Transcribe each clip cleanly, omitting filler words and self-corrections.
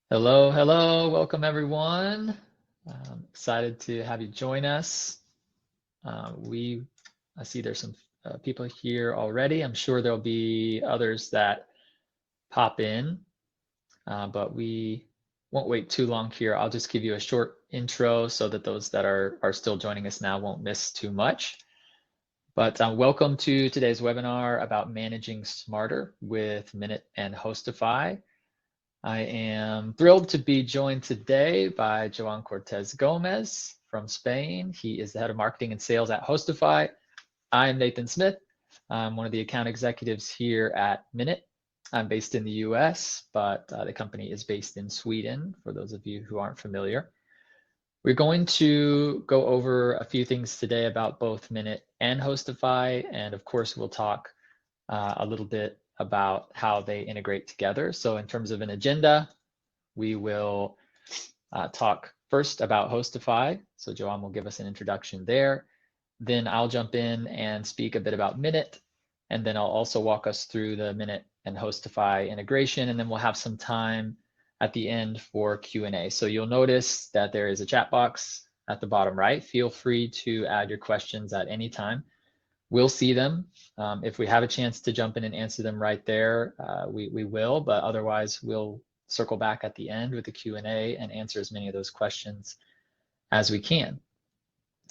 Hello, hello, welcome everyone. Excited to have you join us. I see there's some people here already. I'm sure there'll be others that pop in, but we won't wait too long here. I'll just give you a short intro so that those that are still joining us now won't miss too much. But welcome to today's webinar about managing smarter with Minut and Hostify. I am thrilled to be joined today by Joan Cortes Gómez from Spain. He is the head of marketing and sales at Hostify. I'm Nathan Smith. I'm one of the account executives here at Minut. I'm based in the US, but the company is based in Sweden, for those of you who aren't familiar. We're going to go over a few things today about both Minut and Hostify, and of course, we'll talk a little bit about how they integrate together. So in terms of an agenda, we will talk first about Hostify. So Joan will give us an introduction there. Then I'll jump in and speak a bit about Minut. And then I'll also walk us through the Minut and Hostify integration. And then we'll have some time at the end for Q&A. So you'll notice that there is a chat box at the bottom right. Feel free to add your questions at any time. We'll see them. If we have a chance to jump in and answer them right there, we will, but otherwise we'll circle back at the end with the Q&A and answer as many of those questions as we can.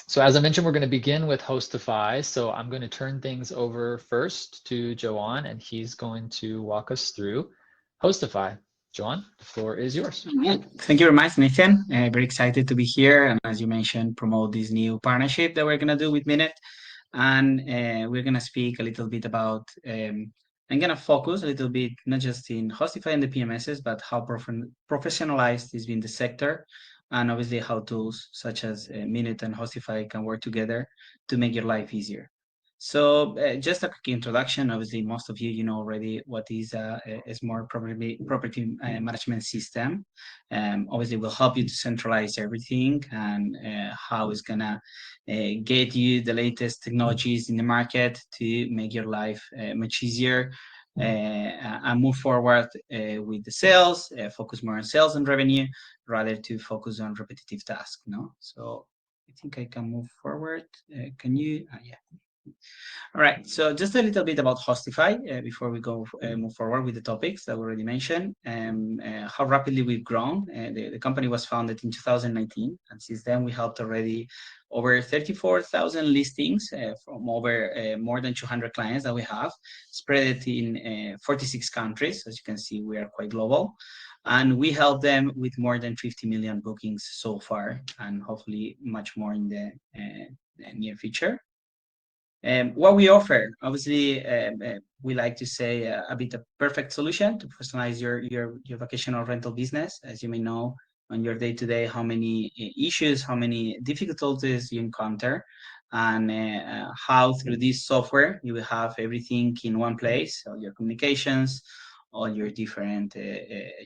So as I mentioned, we're going to begin with Hostify. So I'm going to turn things over first to Joan, and he's going to walk us through Hostify. Joan, the floor is yours. Thank you very much, Nathan. Very excited to be here. And as you mentioned, promote this new partnership that we're going to do with Minut. And we're going to speak a little bit about, I'm going to focus a little bit, not just in Hostify and the PMSs, but how professionalized has been the sector. And obviously how tools such as Minut and Hostify can work together to make your life easier. So just a quick introduction. Obviously, most of you know already what is a smart property management system. Obviously, will help you to centralize everything and how it's gonna get you the latest technologies in the market to make your life much easier. And move forward with the sales, focus more on sales and revenue rather to focus on repetitive tasks. No, so I think I can move forward. Can you? Yeah. All right, so just a little bit about Hostify before we go move forward with the topics that we already mentioned. How rapidly we've grown. The company was founded in 2019, and since then we helped already over 34,000 listings from over more than 200 clients that we have, spread it in 46 countries. As you can see, we are quite global. And we help them with more than 50 million bookings so far, and hopefully much more in the near future. What we offer, obviously, we like to say a bit of perfect solution to personalize your vacational rental business. As you may know, on your day-to-day, how many issues, how many difficulties you encounter, and how through this software you will have everything in one place, all your communications, all your different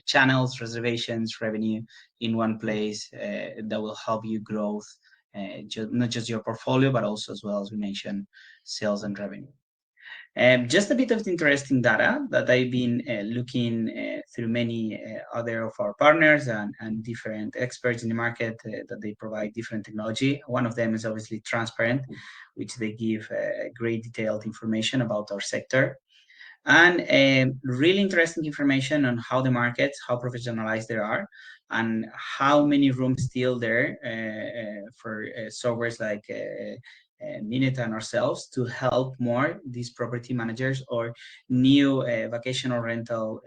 channels, reservations, revenue in one place that will help you growth, not just your portfolio, but also as well as we mentioned, sales and revenue. Just a bit of interesting data that I've been looking through many other of our partners and different experts in the market that they provide different technology. One of them is obviously Transparent, which they give great detailed information about our sector. And really interesting information on how the markets, how professionalized they are, and how many rooms still there for softwares like Minut and ourselves to help more these property managers or new vacational rental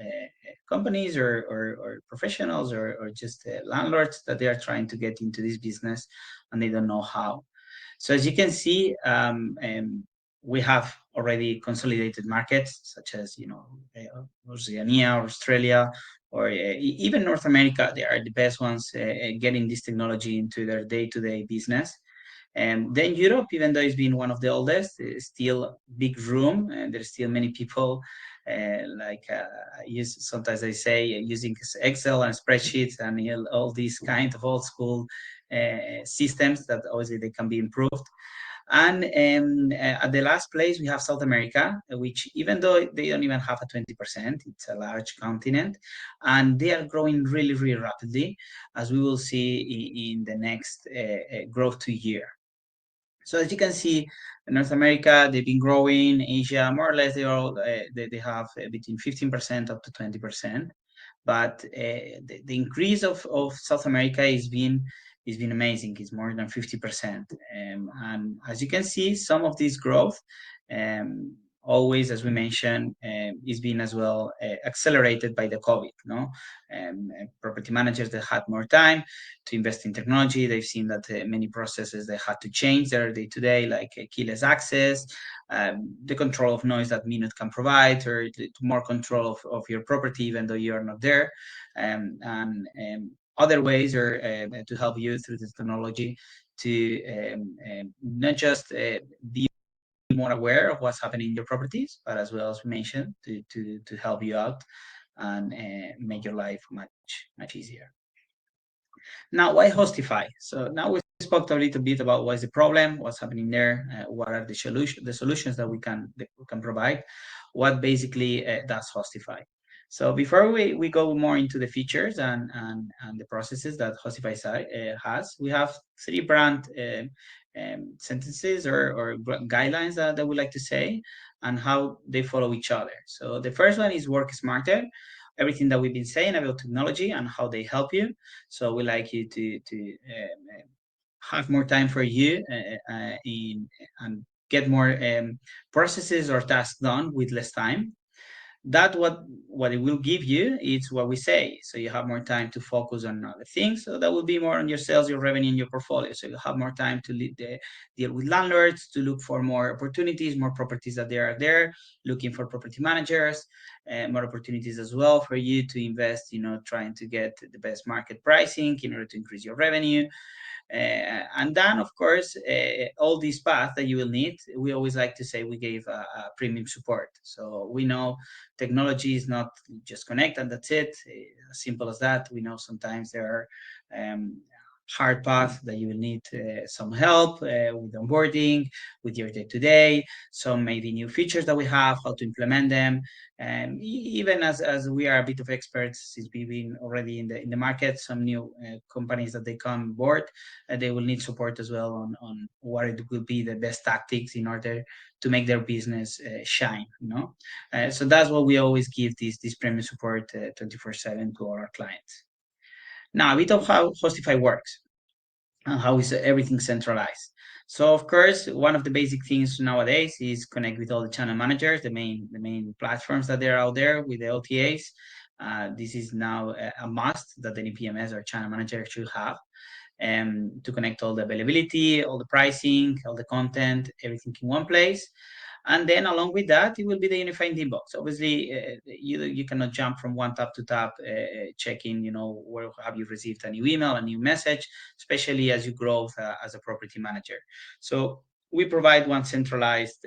companies or professionals or just landlords that they are trying to get into this business and they don't know how. So as you can see, we have already consolidated markets such as Oceania, Australia, or even North America. They are the best ones getting this technology into their day-to-day business. And then Europe, even though it's been one of the oldest, is still big room, and there's still many people sometimes I say using Excel and spreadsheets and all these kind of old school systems that obviously they can be improved. And at the last place, we have South America, which even though they don't even have a 20%, it's a large continent, and they are growing really, really rapidly, as we will see in the next growth 2 year. So as you can see, in North America, they've been growing. Asia, more or less, they have between 15% up to 20%. But the increase of South America is been amazing. It's more than 50%. And as you can see, some of this growth, always, as we mentioned, is being as well accelerated by the COVID. No, property managers that had more time to invest in technology. They've seen that many processes they had to change their day to day, like keyless access, the control of noise that Minut can provide, or more control of your property even though you are not there, and other ways are to help you through this technology to not just be more aware of what's happening in your properties, but as well as we mentioned to help you out and make your life much easier. Now, why Hostify? So now we spoke a little bit about what is the problem, what's happening there, what are the solutions that we can provide, what basically does Hostify. So before we go more into the features and the processes that Hostify has, we have three brand sentences or guidelines that we like to say, and how they follow each other. So the first one is work smarter. Everything that we've been saying about technology and how they help you. So we like you to have more time for you and get more processes or tasks done with less time. That what it will give you is what we say. So you have more time to focus on other things. So that will be more on your sales, your revenue, and your portfolio. So you have more time to deal with landlords, to look for more opportunities, more properties that they are there, looking for property managers, more opportunities as well for you to invest, trying to get the best market pricing in order to increase your revenue. And then, of course, all these paths that you will need, we always like to say we gave a premium support. So we know technology is not just connect and that's it. As simple as that. We know sometimes there are hard paths that you will need some help with onboarding, with your day-to-day, some maybe new features that we have, how to implement them. And even as we are a bit of experts, since we've been already in the market, some new companies that they come board, they will need support as well on what it will be the best tactics in order to make their business shine. So that's what we always give this premium support 24/7 to all our clients. Now, a bit of how Hostify works and how is everything centralized. So of course, one of the basic things nowadays is connect with all the channel managers, the main platforms that are out there with the OTAs. This is now a must that any PMS or channel manager should have, to connect all the availability, all the pricing, all the content, everything in one place. And then along with that, it will be the unified inbox. Obviously, you cannot jump from one tab to tab, checking, where have you received a new email, a new message, especially as you grow as a property manager. So we provide one centralized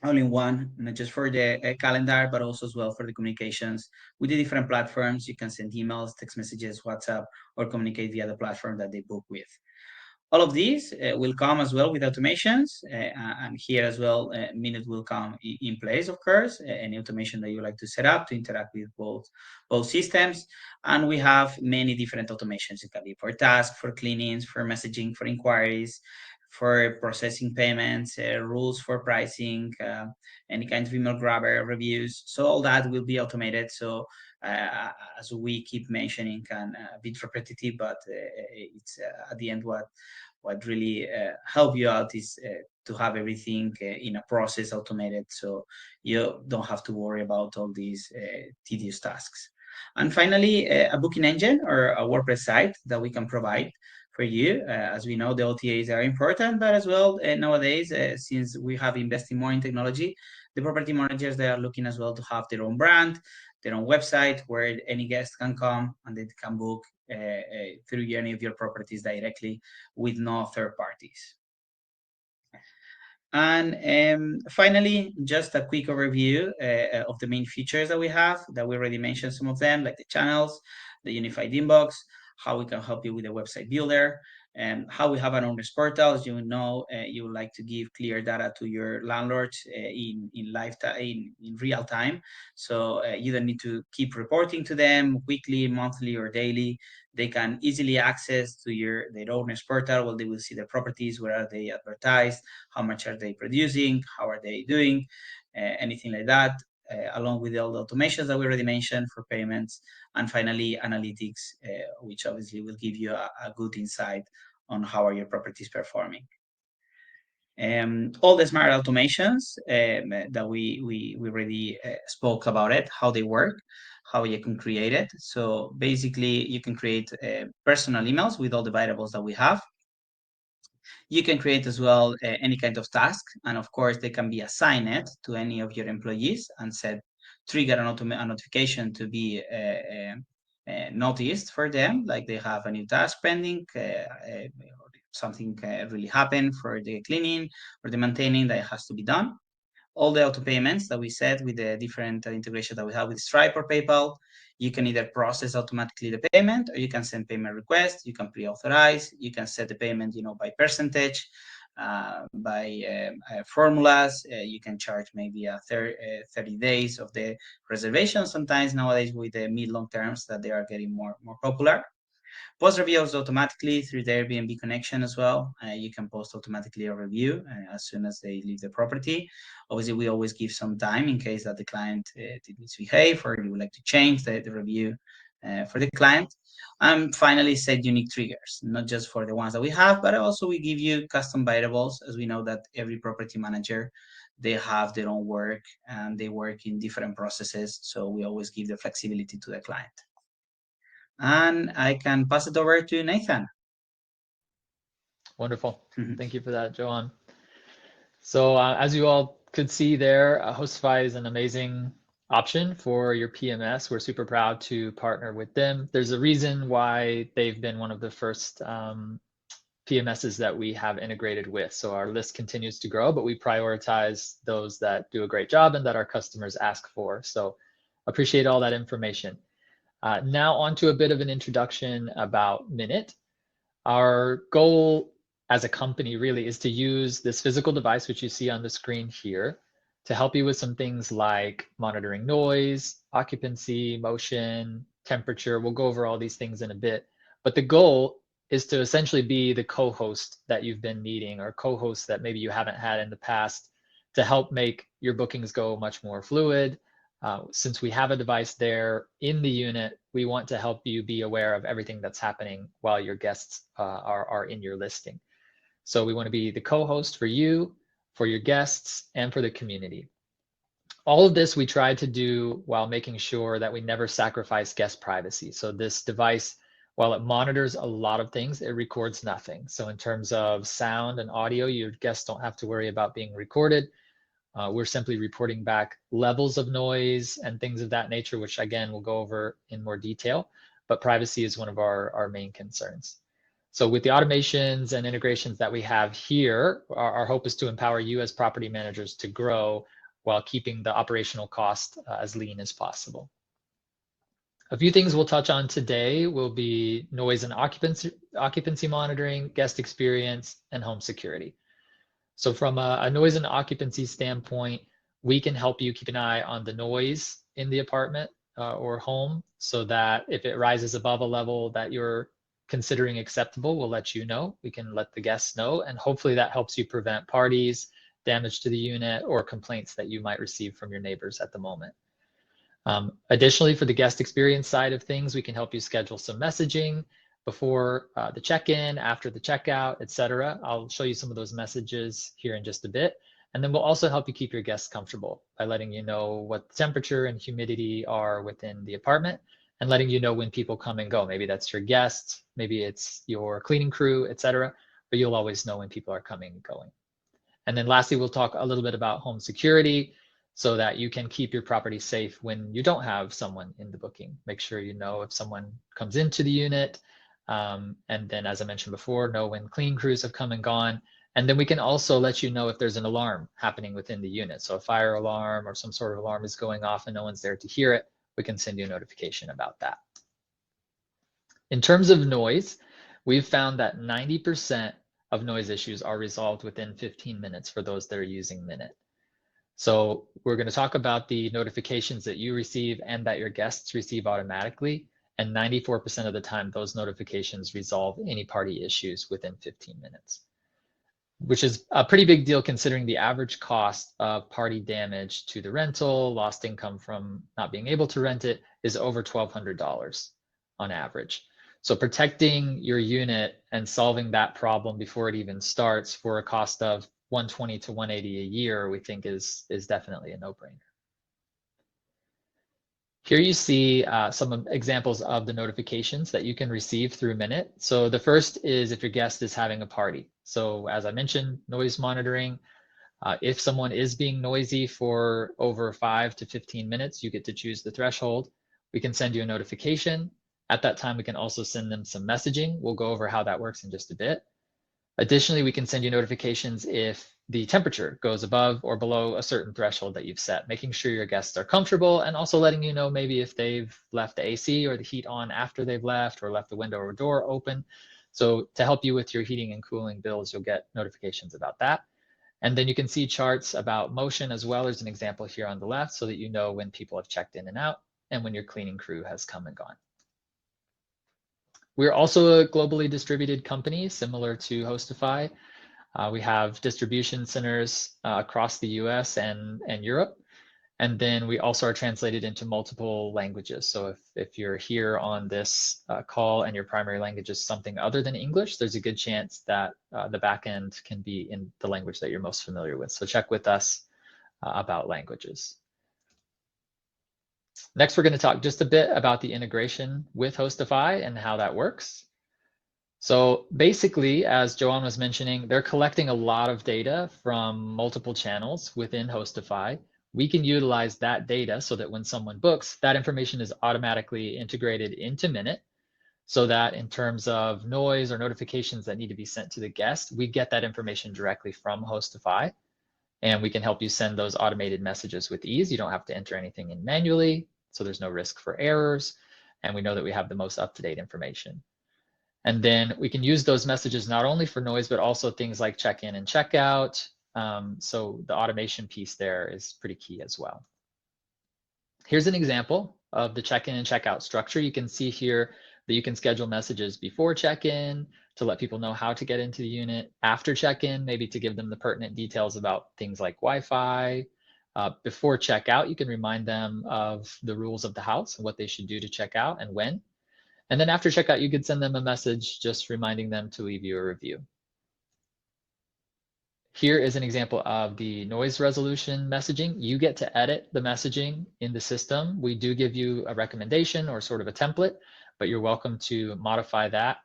all-in-one, not just for the calendar, but also as well for the communications with the different platforms. You can send emails, text messages, WhatsApp, or communicate via the platform that they book with. All of these will come as well with automations, and here as well, Minut will come in place, of course, any automation that you like to set up to interact with both systems. And we have many different automations. It can be for tasks, for cleanings, for messaging, for inquiries, for processing payments, rules for pricing, any kind of email grabber, reviews. So all that will be automated. So as we keep mentioning, and a bit repetitive, but it's at the end what really help you out is to have everything in a process automated, so you don't have to worry about all these tedious tasks. And finally, a booking engine or a WordPress site that we can provide for you. As we know, the OTAs are important, but as well, nowadays, since we have invested more in technology, the property managers, they are looking as well to have their own brand, their own website where any guest can come and they can book through any of your properties directly with no third parties. And finally, just a quick overview of the main features that we have, that we already mentioned some of them, like the channels, the unified inbox, how we can help you with the website builder, How we have an owners portal, as you know, you would like to give clear data to your landlords in real time. So you don't need to keep reporting to them weekly, monthly, or daily. They can easily access to their owners portal where they will see the properties, where are they advertised, how much are they producing, how are they doing, anything like that. Along with all the automations that we already mentioned for payments, and finally analytics, which obviously will give you a good insight on how are your properties performing. All the smart automations that we already spoke about it, how they work, how you can create it. So basically, you can create personal emails with all the variables that we have. You can create as well any kind of task, and of course they can be assigned to any of your employees and trigger a notification to be noticed for them, like they have a new task pending, something really happened for the cleaning or the maintaining that has to be done. All the auto payments that we set with the different integration that we have with Stripe or PayPal, you can either process automatically the payment, or you can send payment requests. You can pre-authorize. You can set the payment, by percentage, by formulas. You can charge maybe 30 days of the reservation. Sometimes nowadays with the mid-long terms that they are getting more popular. Post reviews automatically through the Airbnb connection as well. You can post automatically a review as soon as they leave the property. Obviously, we always give some time in case that the client did misbehave or you would like to change the review for the client. And finally, set unique triggers, not just for the ones that we have, but also we give you custom variables, as we know that every property manager, they have their own work and they work in different processes. So we always give the flexibility to the client. And I can pass it over to Nathan. Wonderful. Thank you for that, Joan. So as you all could see there, Hostify is an amazing option for your PMS. We're super proud to partner with them. There's a reason why they've been one of the first PMSs that we have integrated with. So our list continues to grow, but we prioritize those that do a great job and that our customers ask for. So appreciate all that information. Now on to a bit of an introduction about Minut. Our goal as a company really is to use this physical device, which you see on the screen here, to help you with some things like monitoring noise, occupancy, motion, temperature. We'll go over all these things in a bit. But the goal is to essentially be the co-host that you've been needing, or co-host that maybe you haven't had in the past, to help make your bookings go much more fluid. Since we have a device there in the unit, we want to help you be aware of everything that's happening while your guests are in your listing. So we want to be the co-host for you, for your guests, and for the community. All of this we try to do while making sure that we never sacrifice guest privacy. So this device, while it monitors a lot of things, it records nothing. So in terms of sound and audio, your guests don't have to worry about being recorded. We're simply reporting back levels of noise and things of that nature, which again, we'll go over in more detail, but privacy is one of our main concerns. So with the automations and integrations that we have here, our hope is to empower you as property managers to grow while keeping the operational cost as lean as possible. A few things we'll touch on today will be noise and occupancy monitoring, guest experience, and home security. So from a noise and occupancy standpoint, we can help you keep an eye on the noise in the apartment or home, so that if it rises above a level that you're considering acceptable, we'll let you know. We can let the guests know, and hopefully that helps you prevent parties, damage to the unit, or complaints that you might receive from your neighbors at the moment. Additionally, for the guest experience side of things, we can help you schedule some messaging before the check-in, after the checkout, etc. I'll show you some of those messages here in just a bit. And then we'll also help you keep your guests comfortable by letting you know what the temperature and humidity are within the apartment, and letting you know when people come and go. Maybe that's your guests, maybe it's your cleaning crew, etc. But you'll always know when people are coming and going. And then lastly, we'll talk a little bit about home security, so that you can keep your property safe when you don't have someone in the booking. Make sure you know if someone comes into the unit, and then, as I mentioned before, know when cleaning crews have come and gone. And then we can also let you know if there's an alarm happening within the unit. So a fire alarm or some sort of alarm is going off and no one's there to hear it, we can send you a notification about that. In terms of noise, We've found that 90% of noise issues are resolved within 15 minutes for those that are using Minut. So we're going to talk about the notifications that you receive and that your guests receive automatically. And 94% of the time, those notifications resolve any party issues within 15 minutes, which is a pretty big deal considering the average cost of party damage to the rental, lost income from not being able to rent it, is over $1,200 on average. So protecting your unit and solving that problem before it even starts for a cost of $120 to $180 a year, we think is definitely a no-brainer. Here you see some examples of the notifications that you can receive through Minut. So the first is if your guest is having a party. So as I mentioned, noise monitoring. If someone is being noisy for over 5 to 15 minutes, you get to choose the threshold. We can send you a notification. At that time, we can also send them some messaging. We'll go over how that works in just a bit. Additionally, we can send you notifications if the temperature goes above or below a certain threshold that you've set, making sure your guests are comfortable and also letting you know maybe if they've left the AC or the heat on after they've left or left the window or door open. So to help you with your heating and cooling bills, you'll get notifications about that. And then you can see charts about motion as well. There's an example here on the left so that you know when people have checked in and out and when your cleaning crew has come and gone. We're also a globally distributed company similar to Hostify. We have distribution centers across the US and Europe. And then we also are translated into multiple languages. So if you're here on this call and your primary language is something other than English, there's a good chance that the backend can be in the language that you're most familiar with. So check with us about languages. Next, we're going to talk just a bit about the integration with Hostify and how that works. So basically, as Joan was mentioning, they're collecting a lot of data from multiple channels within Hostify. We can utilize that data so that when someone books, that information is automatically integrated into Minut, so that in terms of noise or notifications that need to be sent to the guest, we get that information directly from Hostify, and we can help you send those automated messages with ease. You don't have to enter anything in manually, so there's no risk for errors, and we know that we have the most up-to-date information. And then we can use those messages not only for noise, but also things like check-in and check-out. So the automation piece there is pretty key as well. Here's an example of the check-in and check-out structure. You can see here that you can schedule messages before check-in to let people know how to get into the unit, after check-in, maybe to give them the pertinent details about things like Wi-Fi. Before check-out, you can remind them of the rules of the house and what they should do to check out and when. And then after checkout, you could send them a message just reminding them to leave you a review. Here is an example of the noise resolution messaging. You get to edit the messaging in the system. We do give you a recommendation or sort of a template, but you're welcome to modify that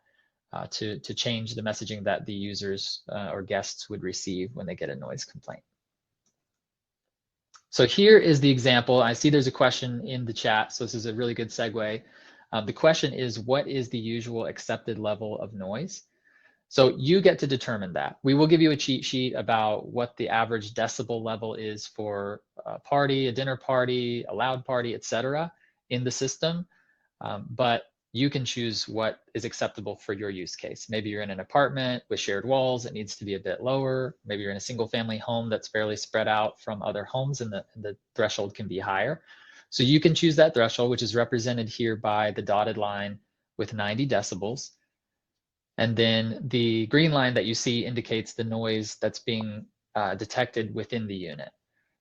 to change the messaging that the users or guests would receive when they get a noise complaint. So here is the example. I see there's a question in the chat, so this is a really good segue. The question is, what is the usual accepted level of noise? So you get to determine that. We will give you a cheat sheet about what the average decibel level is for a party, a dinner party, a loud party, etc. in the system, but you can choose what is acceptable for your use case. Maybe you're in an apartment with shared walls, it needs to be a bit lower. Maybe you're in a single family home that's fairly spread out from other homes and the threshold can be higher. So you can choose that threshold, which is represented here by the dotted line with 90 decibels. And then the green line that you see indicates the noise that's being detected within the unit.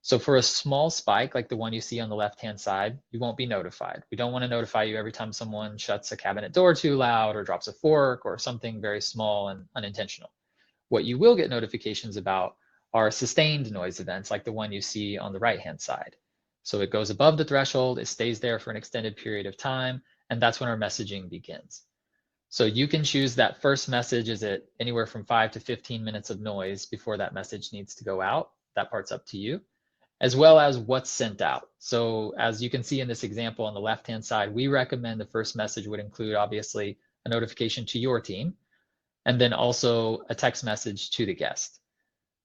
So for a small spike, like the one you see on the left-hand side, you won't be notified. We don't want to notify you every time someone shuts a cabinet door too loud or drops a fork or something very small and unintentional. What you will get notifications about are sustained noise events, like the one you see on the right-hand side. So it goes above the threshold, it stays there for an extended period of time, and that's when our messaging begins. So you can choose that first message, is it anywhere from 5 to 15 minutes of noise before that message needs to go out? That part's up to you, as well as what's sent out. So as you can see in this example on the left-hand side, we recommend the first message would include obviously a notification to your team, and then also a text message to the guest.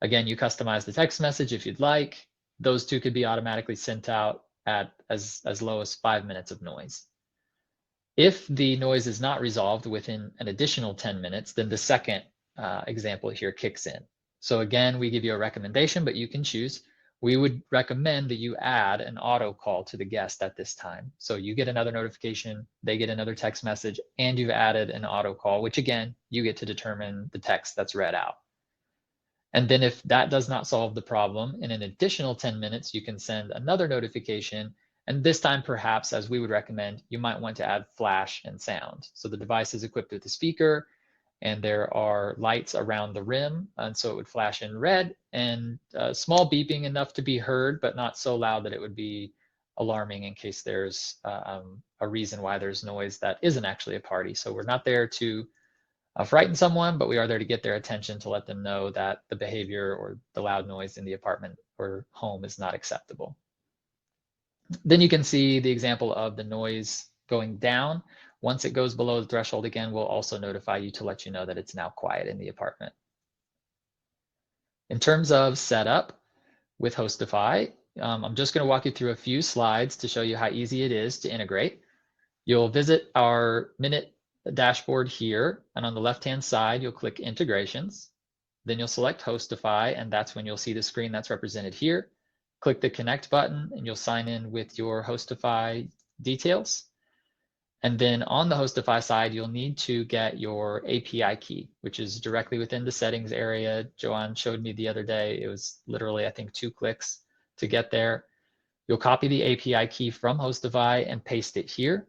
Again, you customize the text message if you'd like. Those two could be automatically sent out at as low as 5 minutes of noise. If the noise is not resolved within an additional 10 minutes, then the second example here kicks in. So again, we give you a recommendation, but you can choose. We would recommend that you add an auto call to the guest at this time. So you get another notification, they get another text message, and you've added an auto call, which again, you get to determine the text that's read out. And then if that does not solve the problem, in an additional 10 minutes, you can send another notification. And this time, perhaps, as we would recommend, you might want to add flash and sound. So the device is equipped with a speaker, and there are lights around the rim, and so it would flash in red, and small beeping enough to be heard, but not so loud that it would be alarming in case there's a reason why there's noise that isn't actually a party. So we're not there to frighten someone, but we are there to get their attention to let them know that the behavior or the loud noise in the apartment or home is not acceptable. Then you can see the example of the noise going down. Once it goes below the threshold again, we'll also notify you to let you know that it's now quiet in the apartment. In terms of setup with Hostify, I'm just going to walk you through a few slides to show you how easy it is to integrate. You'll visit our Minut dashboard here, and on the left-hand side, you'll click Integrations. Then you'll select Hostify, and that's when you'll see the screen that's represented here. Click the Connect button, and you'll sign in with your Hostify details. And then on the Hostify side, you'll need to get your API key, which is directly within the settings area. Joan showed me the other day. It was literally, I think, 2 clicks to get there. You'll copy the API key from Hostify and paste it here.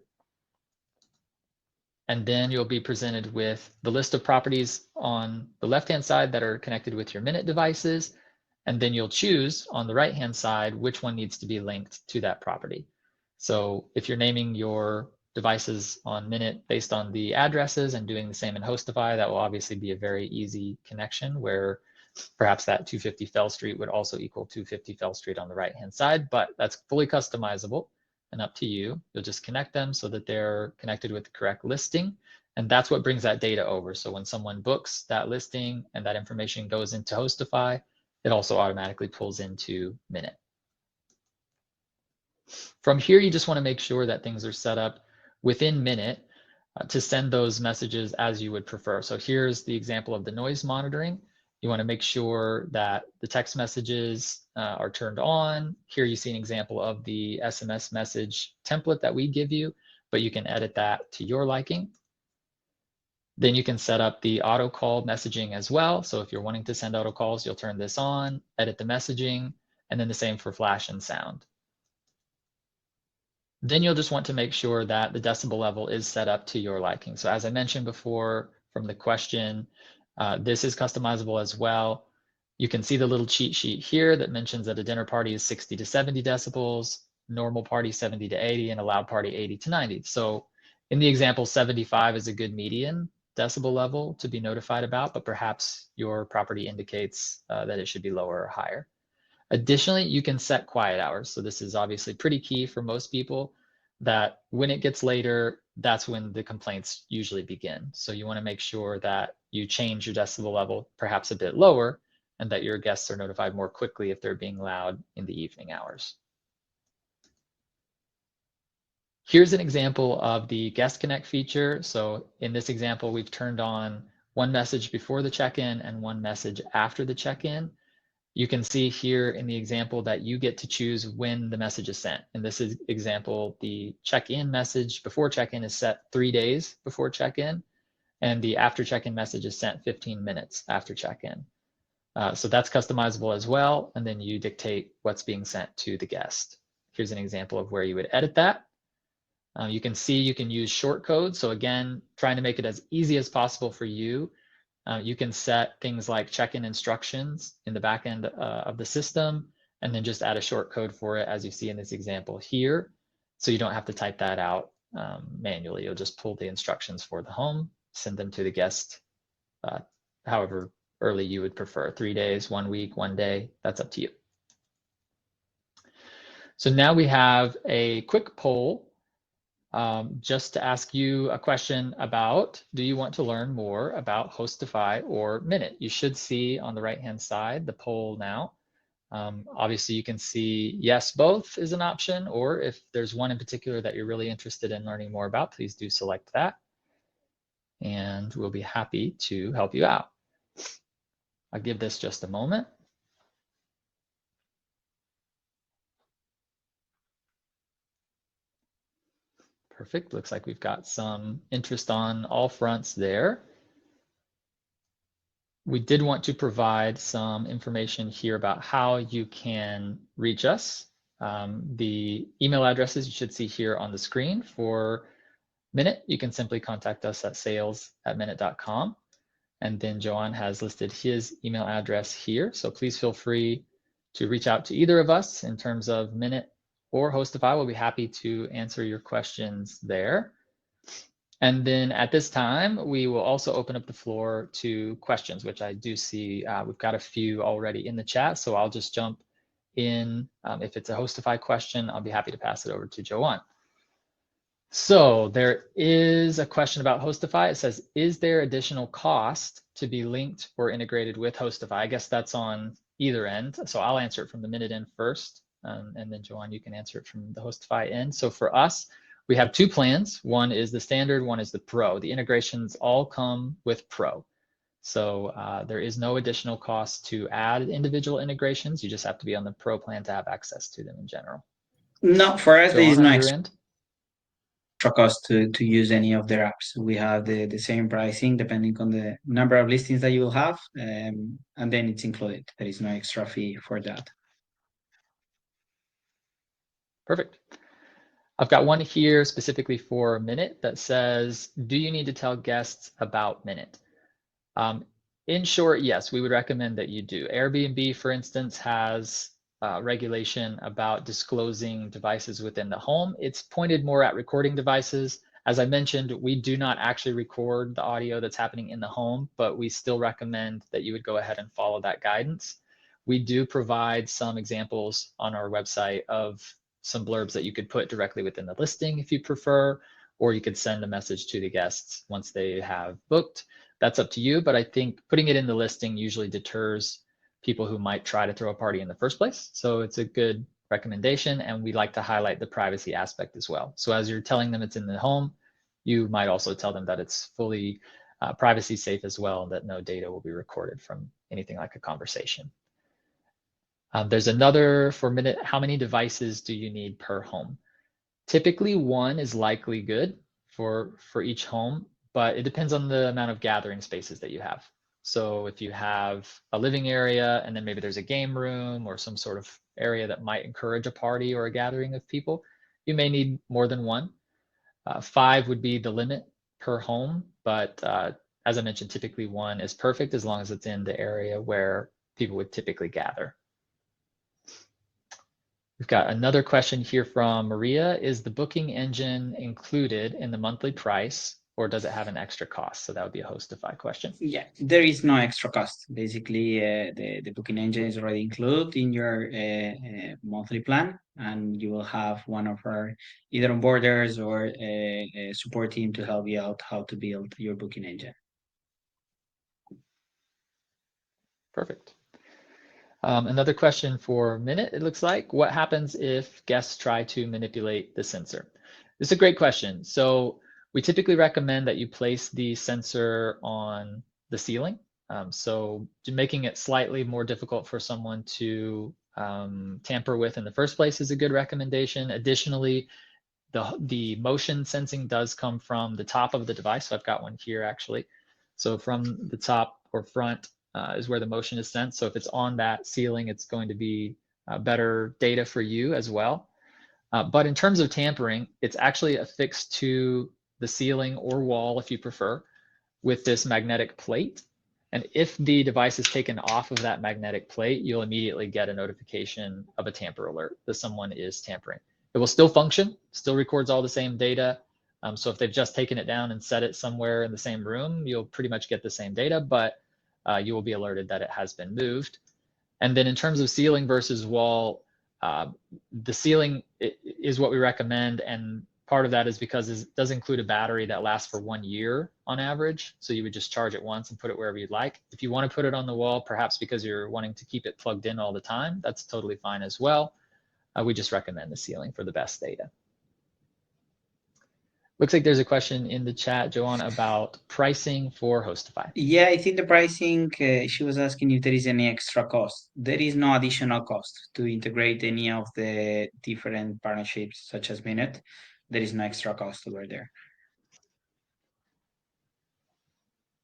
And then you'll be presented with the list of properties on the left-hand side that are connected with your Minut devices. And then you'll choose on the right-hand side which one needs to be linked to that property. So if you're naming your devices on Minut based on the addresses and doing the same in Hostify, that will obviously be a very easy connection where perhaps that 250 Fell Street would also equal 250 Fell Street on the right-hand side, but that's fully customizable and up to you. You'll just connect them so that they're connected with the correct listing. And that's what brings that data over. So when someone books that listing and that information goes into Hostify, it also automatically pulls into Minut. From here, you just want to make sure that things are set up within Minut to send those messages as you would prefer. So here's the example of the noise monitoring. You want to make sure that the text messages are turned on. Here you see an example of the SMS message template that we give you, but you can edit that to your liking. Then you can set up the auto call messaging as well. So if you're wanting to send auto calls, you'll turn this on, edit the messaging, and then the same for flash and sound. Then you'll just want to make sure that the decibel level is set up to your liking. So as I mentioned before from the question, this is customizable as well. You can see the little cheat sheet here that mentions that a dinner party is 60 to 70 decibels, normal party 70 to 80, and a loud party 80 to 90. So in the example, 75 is a good median decibel level to be notified about, but perhaps your property indicates that it should be lower or higher. Additionally, you can set quiet hours. So this is obviously pretty key for most people, that when it gets later, that's when the complaints usually begin. So you want to make sure that you change your decibel level perhaps a bit lower and that your guests are notified more quickly if they're being loud in the evening hours. Here's an example of the Guest Connect feature. So in this example, we've turned on one message before the check-in and one message after the check-in. You can see here in the example that you get to choose when the message is sent. In this example, the check-in message before check-in is set 3 days before check-in, and the after check-in message is sent 15 minutes after check-in. So that's customizable as well, and then you dictate what's being sent to the guest. Here's an example of where you would edit that. You can see you can use short code. So again, trying to make it as easy as possible for you. You can set things like check-in instructions in the back end of the system, and then just add a short code for it as you see in this example here. So you don't have to type that out manually. You'll just pull the instructions for the home, send them to the guest, however early you would prefer, 3 days, 1 week, 1 day, that's up to you. So now we have a quick poll just to ask you a question about, do you want to learn more about Hostify or Minut? You should see on the right-hand side the poll now. Obviously, you can see yes, both is an option, or if there's one in particular that you're really interested in learning more about, please do select that, and we'll be happy to help you out. I'll give this just a moment. Perfect. Looks like we've got some interest on all fronts there. We did want to provide some information here about how you can reach us. The email addresses you should see here on the screen. For Minut, you can simply contact us at sales@minut.com. And then Joan has listed his email address here. So please feel free to reach out to either of us in terms of Minut or Hostify. We'll be happy to answer your questions there. And then at this time, we will also open up the floor to questions, which I do see we've got a few already in the chat. So I'll just jump in. If it's a Hostify question, I'll be happy to pass it over to Joan. So there is a question about Hostify. It says, is there additional cost to be linked or integrated with Hostify? I guess that's on either end. So I'll answer it from the Minut end first, and then Joan, you can answer it from the Hostify end. So for us, we have two plans. One is the standard, one is the Pro. The integrations all come with Pro. So there is no additional cost to add individual integrations. You just have to be on the Pro plan to have access to them in general. No, for us, there is Joan, no on your extra end? cost to use any of their apps. We have the same pricing depending on the number of listings that you will have, and then it's included. There is no extra fee for that. Perfect. I've got one here specifically for Minut that says, do you need to tell guests about Minut? In short, yes, we would recommend that you do. Airbnb, for instance, has regulation about disclosing devices within the home. It's pointed more at recording devices. As I mentioned, we do not actually record the audio that's happening in the home, but we still recommend that you would go ahead and follow that guidance. We do provide some examples on our website of some blurbs that you could put directly within the listing if you prefer, or you could send a message to the guests once they have booked. That's up to you, but I think putting it in the listing usually deters people who might try to throw a party in the first place. So it's a good recommendation, and we like to highlight the privacy aspect as well. So as you're telling them it's in the home, you might also tell them that it's fully privacy safe as well, and that no data will be recorded from anything like a conversation. There's another for Minut, how many devices do you need per home? Typically one is likely good for each home, but it depends on the amount of gathering spaces that you have. So if you have a living area and then maybe there's a game room or some sort of area that might encourage a party or a gathering of people, you may need more than one. 5 would be the limit per home, but as I mentioned, typically one is perfect as long as it's in the area where people would typically gather. We've got another question here from Maria. Is the booking engine included in the monthly price, or does it have an extra cost? So that would be a Hostify question. Yeah, there is no extra cost. Basically, the booking engine is already included in your monthly plan, and you will have one of our either onboarders or a support team to help you out how to build your booking engine. Perfect. Another question for Minut, it looks like. What happens if guests try to manipulate the sensor? This is a great question. So we typically recommend that you place the sensor on the ceiling. So making it slightly more difficult for someone to tamper with in the first place is a good recommendation. Additionally, the motion sensing does come from the top of the device. So I've got one here actually. So from the top or front is where the motion is sent. So if it's on that ceiling, it's going to be better data for you as well. But in terms of tampering, it's actually affixed to the ceiling or wall, if you prefer, with this magnetic plate. And if the device is taken off of that magnetic plate, you'll immediately get a notification of a tamper alert that someone is tampering. It will still function, still records all the same data. So if they've just taken it down and set it somewhere in the same room, you'll pretty much get the same data, but you will be alerted that it has been moved. And then in terms of ceiling versus wall, the ceiling is what we recommend, and part of that is because it does include a battery that lasts for 1 year on average. So you would just charge it once and put it wherever you'd like. If you want to put it on the wall, perhaps because you're wanting to keep it plugged in all the time, that's totally fine as well. We just recommend the ceiling for the best data. Looks like there's a question in the chat, Joan, about pricing for Hostify. Yeah, I think the pricing, she was asking if there is any extra cost. There is no additional cost to integrate any of the different partnerships such as Minut. There is no extra cost over there.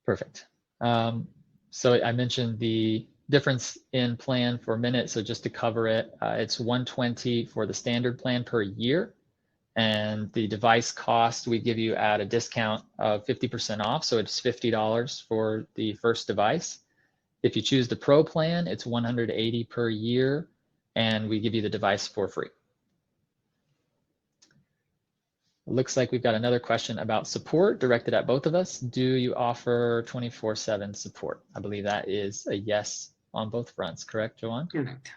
Perfect. So I mentioned the difference in plan for Minut. So just to cover it, it's $120 for the standard plan per year. And the device cost we give you at a discount of 50% off. So it's $50 for the first device. If you choose the Pro plan, it's $180 per year, and we give you the device for free. It looks like we've got another question about support directed at both of us. Do you offer 24/7 support? I believe that is a yes on both fronts, correct, Joan? Correct.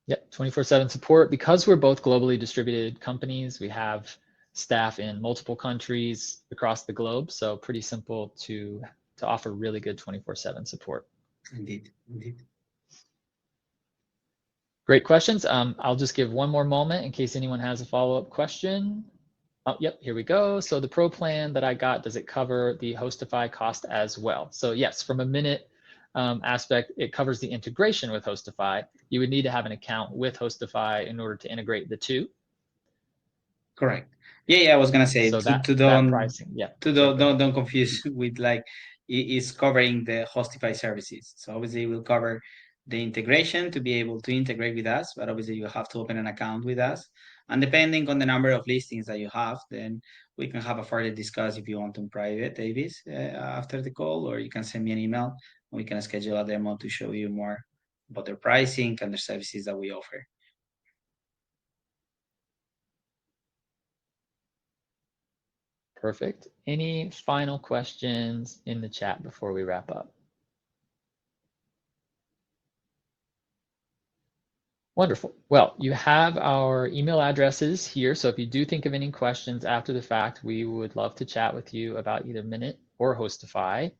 Yep, 24/7 support. Because we're both globally distributed companies, we have staff in multiple countries across the globe, so pretty simple to offer really good 24/7 support. Indeed, indeed. Great questions. I'll just give one more moment in case anyone has a follow-up question. Oh, yep, here we go. So the Pro plan that I got, does it cover the Hostify cost as well? So yes, from a Minut aspect, it covers the integration with Hostify. You would need to have an account with Hostify in order to integrate the two. Correct. Yeah, I was gonna say So that pricing, yeah. Don't confuse with like it's covering the Hostify services. So obviously we'll cover the integration to be able to integrate with us, but obviously you have to open an account with us. And depending on the number of listings that you have, then we can have a further discuss if you want in private, Davis, after the call, or you can send me an email and we can schedule a demo to show you more about the pricing and the services that we offer. Perfect. Any final questions in the chat before we wrap up? Wonderful. Well, you have our email addresses here. So if you do think of any questions after the fact, we would love to chat with you about either Minut or Hostify.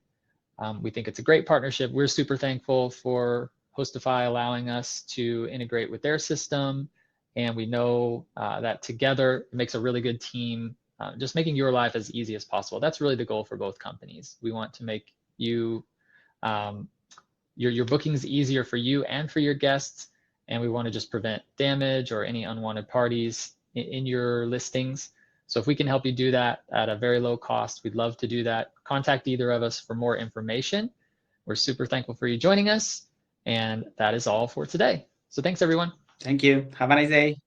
We think it's a great partnership. We're super thankful for Hostify allowing us to integrate with their system. And we know that together it makes a really good team, just making your life as easy as possible. That's really the goal for both companies. We want to make you your bookings easier for you and for your guests. And we want to just prevent damage or any unwanted parties in your listings. So if we can help you do that at a very low cost, we'd love to do that. Contact either of us for more information. We're super thankful for you joining us. And that is all for today. So thanks, everyone. Thank you. Have a nice day.